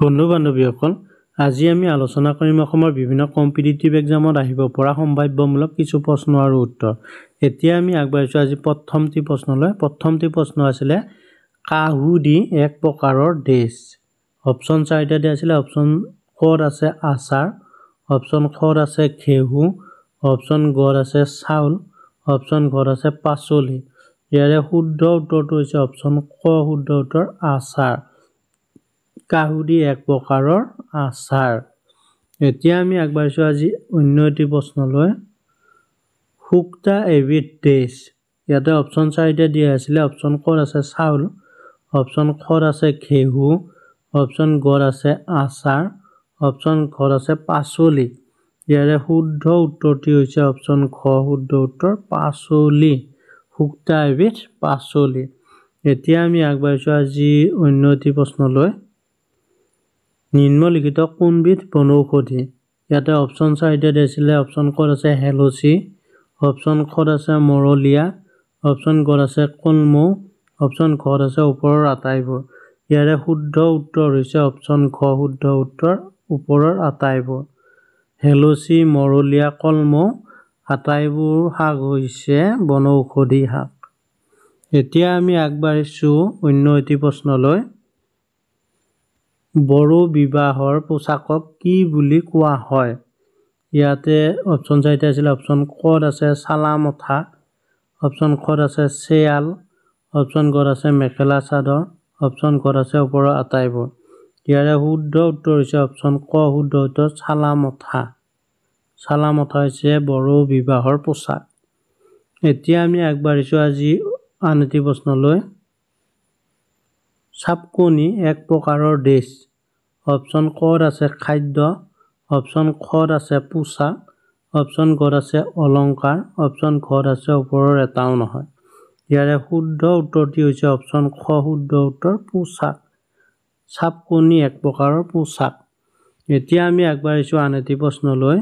বন্ধু বান্ধৱীসকল আজি আমি আলোচনা কৰিম অসমৰ বিভিন্ন কম্পিটিটিভ এক্সামত আহিব পৰা সম্ভাৱ্যমূলক কিছু প্ৰশ্ন আৰু উত্তৰ। এতিয়া আমি আগবাঢ়িছোঁ আজি প্ৰথমটি প্ৰশ্নলৈ। প্ৰথমটি প্ৰশ্ন আছিলে কাহুদি এক প্ৰকাৰৰ দেশ। অপশ্যন চাৰিটা দিয়া আছিলে। অপশ্যন ক'ত আছে আচাৰ, অপশ্যন ক'ত আছে ঘেঁহু, অপশ্যন গ'ত আছে চাউল, অপশ্যন ঘ'ত আছে পাচলি। ইয়াৰে শুদ্ধ উত্তৰটো হৈছে অপশ্যন ক শুদ্ধ উত্তৰ আচাৰ। কাহুদি এক প্ৰকাৰৰ আচাৰ। এতিয়া আমি আগবাঢ়িছোঁ আজি অন্য এটি প্ৰশ্নলৈ। শুক্তা এবিধ দেশ। ইয়াতে অপশ্যন চাৰিটা দিয়া আছিলে। অপশ্যন ক'ত আছে চাউল, অপশ্যন ক'ত আছে ঘেঁহু, অপশ্যন গ'ত আছে আচাৰ, অপশ্যন ঘ'ত আছে পাচলি। ইয়াৰে শুদ্ধ উত্তৰটি হৈছে অপশ্যন ঘ শুদ্ধ উত্তৰ পাচলি। শুক্তা এবিধ পাচলি। এতিয়া আমি আগবাঢ়িছোঁ আজি অন্য এটি প্ৰশ্নলৈ। নিম্নলিখিত কোনবিধ বনৌষধি। ইয়াতে অপশ্যন চাৰিটা দিছিলে। অপশ্যন ক'ত আছে হেলচি, অপশ্যন ক'ত আছে মৰলীয়া, অপশ্যন গ'ত আছে কলমৌ, অপশ্যন ঘ'ত আছে ওপৰৰ আটাইবোৰ। ইয়াৰে শুদ্ধ উত্তৰ হৈছে অপশ্যন ঘ শুদ্ধ উত্তৰ ওপৰৰ আটাইবোৰ। হেলচি, মৰলীয়া, কলমৌ আটাইবোৰ শাক হৈছে বনৌষধি শাক। এতিয়া আমি আগবাঢ়িছোঁ অন্য এটি প্ৰশ্নলৈ। বড়ো বিবাহৰ পোচাকক কি বুলি কোৱা হয়। ইয়াতে অপশ্যন চাৰিটা আছিলে। অপশ্যন ক'ত আছে চালামঠা, অপশ্যন ক'ত আছে চেয়াল, অপশ্যন গ'ত আছে মেখেলা চাদৰ, অপশ্যন ঘ'ত আছে ওপৰৰ আটাইবোৰ। ইয়াৰে শুদ্ধ উত্তৰ হৈছে অপশ্যন ক শুদ্ধ উত্তৰ চালামঠা। চালামঠা হৈছে বড়ো বিবাহৰ পোচাক। এতিয়া আমি আগবাঢ়িছোঁ আজি আন এটি প্ৰশ্নলৈ। চাপকনি এক প্ৰকাৰৰ দেশ। অপশ্যন ক'ত আছে খাদ্য, অপশ্যন ক'ত আছে পোচাক, অপশ্যন গ'ত আছে অলংকাৰ, অপশ্যন ঘ'ত আছে ওপৰৰ এটাও নহয়। ইয়াৰে শুদ্ধ উত্তৰটি হৈছে অপশ্যন খ শুদ্ধ উত্তৰ পোচাক। চাপকনি এক প্ৰকাৰৰ পোচাক। এতিয়া আমি আগবাঢ়িছোঁ আন এটি প্ৰশ্নলৈ।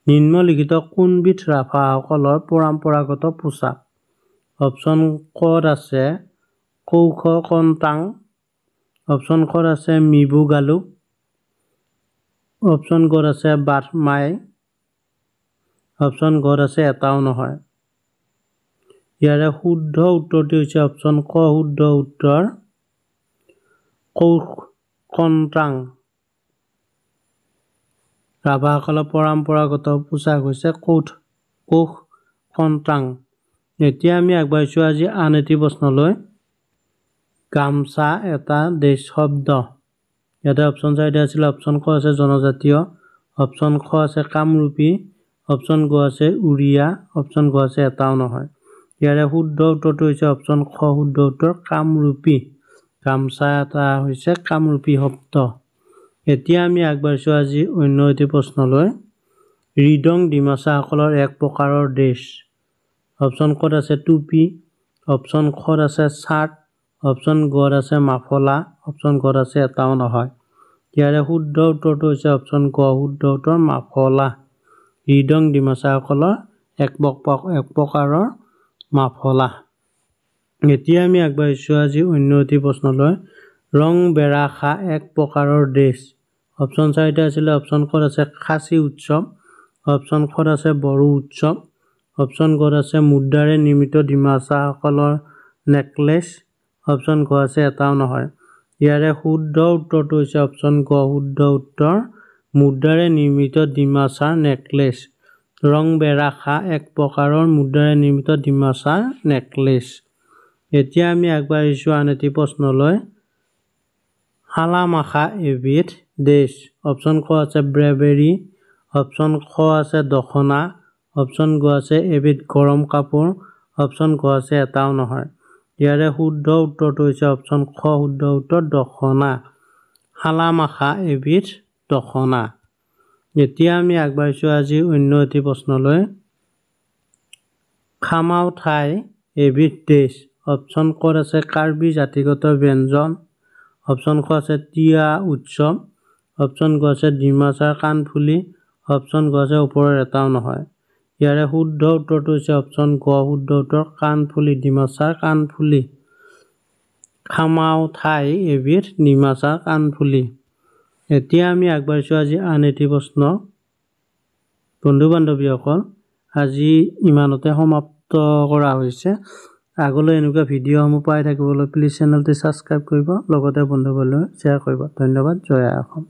নিম্নলিখিত কোনবিধ ৰাভাসকলৰ পৰম্পৰাগত পোচাক। অপশ্যন ক'ত আছে কৌখ কণ্টাং, অপশ্যন ক'ত আছে মিবু গালুক, অপশ্যন গ'ত আছে বাথমাই, অপশ্যন ঘ'ত আছে এটাও নহয়। ইয়াৰে শুদ্ধ উত্তৰটি হৈছে অপশ্যন ক শুদ্ধ উত্তৰ কৌখ কণ্টাং। ৰাভাসকলৰ পৰম্পৰাগত পোচাক হৈছে কৌখ কণ্টাং। এতিয়া আমি আগবাঢ়িছোঁ আজি আন এটি প্ৰশ্নলৈ। গামোচা এটা দেশ শব্দ। ইয়াতে অপশ্যন চাৰিটা আছিলে। অপশ্যন ক আছে জনজাতীয়, অপশ্যন খ আছে কামৰূপী, অপশ্যন গ আছে উৰিয়া, অপশ্যন ঘ আছে এটাও নহয়। ইয়াৰে শুদ্ধ উত্তৰটো হৈছে অপশ্যন খ শুদ্ধ উত্তৰ কামৰূপী। গামোচা এটা হৈছে কামৰূপী শব্দ। এতিয়া আমি আগবাঢ়িছোঁ আজি অন্য এটি প্ৰশ্নলৈ। ৰিদং ডিমাছাসকলৰ এক প্ৰকাৰৰ দেশ। অপশ্যন ক'ত আছে টুপি, অপশ্যন ক'ত আছে চাৰ্ট, অপশ্যন গ'ত আছে মাফলা, অপশ্যন ঘ'ত আছে এটাও নহয়। ইয়াৰে শুদ্ধ উত্তৰটো হৈছে অপশ্যন গ শুদ্ধ উত্তৰ মাফলা। ৰিদং ডিমাছাসকলৰ এক প্ৰকাৰৰ মাফলা। এতিয়া আমি আগবাঢ়িছোঁ আজি অন্য এটি প্ৰশ্নলৈ। ৰং বেৰাখা এক প্ৰকাৰৰ দেশ। অপশ্যন চাৰিটা আছিলে। অপশ্যন ক'ত আছে খাচী উৎসৱ, অপশ্যন ক'ত আছে বড়ো উৎসৱ, অপশ্যন গ'ত আছে মুদ্ৰাৰে নিৰ্মিত ডিমাছাসকলৰ নেকলেছ, অপশ্যন ঘ আছে এটাও নহয়। ইয়াৰে শুদ্ধ উত্তৰটো হৈছে অপশ্যন গ শুদ্ধ উত্তৰ মুদ্ৰাৰে নিৰ্মিত ডিমাছাৰ নেকলেছ। ৰং বেৰাখা এক প্ৰকাৰৰ মুদ্ৰাৰে নিৰ্মিত ডিমাছাৰ নেকলেছ। এতিয়া আমি আগবাঢ়িছোঁ আন এটি প্ৰশ্নলৈ। সালামাখা এবিধ দেশ। অপশ্যন ক আছে ব্ৰেবেৰী, অপশ্যন খ আছে দখনা, অপশ্যন গ আছে এবিধ গৰম কাপোৰ, অপশ্যন ঘ আছে এটাও নহয়। ইয়াৰে শুদ্ধ উত্তৰটো হৈছে অপশ্যন খ শুদ্ধ উত্তৰ দখনা। সালামাখা এবিধ দখনা। এতিয়া আমি আগবাঢ়িছোঁ আজি অন্য এটি প্ৰশ্নলৈ। খামাও ঠাই এবিধ দেশ। অপশ্যন ক'ত আছে কাৰ্বি জাতিগত ব্যঞ্জন, অপশ্যন খ আছে তিৱা উৎসৱ, অপশ্যন গ আছে ডিমাছাৰ কাণফুলি, অপশ্যন ঘ আছে ওপৰৰ এটাও নহয়। ইয়াৰে শুদ্ধ উত্তৰটো হৈছে অপশ্যন গ শুদ্ধ উত্তৰ কাণফুলি ডিমাছাৰ কাণফুলি। খামাও ঠাই এবিধ নিমাছা কাণফুলি। এতিয়া আমি আগবাঢ়িছোঁ আজি আন এটি প্ৰশ্ন। বন্ধু বান্ধৱীসকল, আজি ইমানতে সমাপ্ত কৰা হৈছে। আগলৈ এনেকুৱা ভিডিঅ'সমূহ পাই থাকিবলৈ প্লিজ চেনেলটি ছাবস্ক্ৰাইব কৰিব, লগতে বন্ধু বান্ধৱীলৈ শ্বেয়াৰ কৰিব। ধন্যবাদ। জয় আই অসম।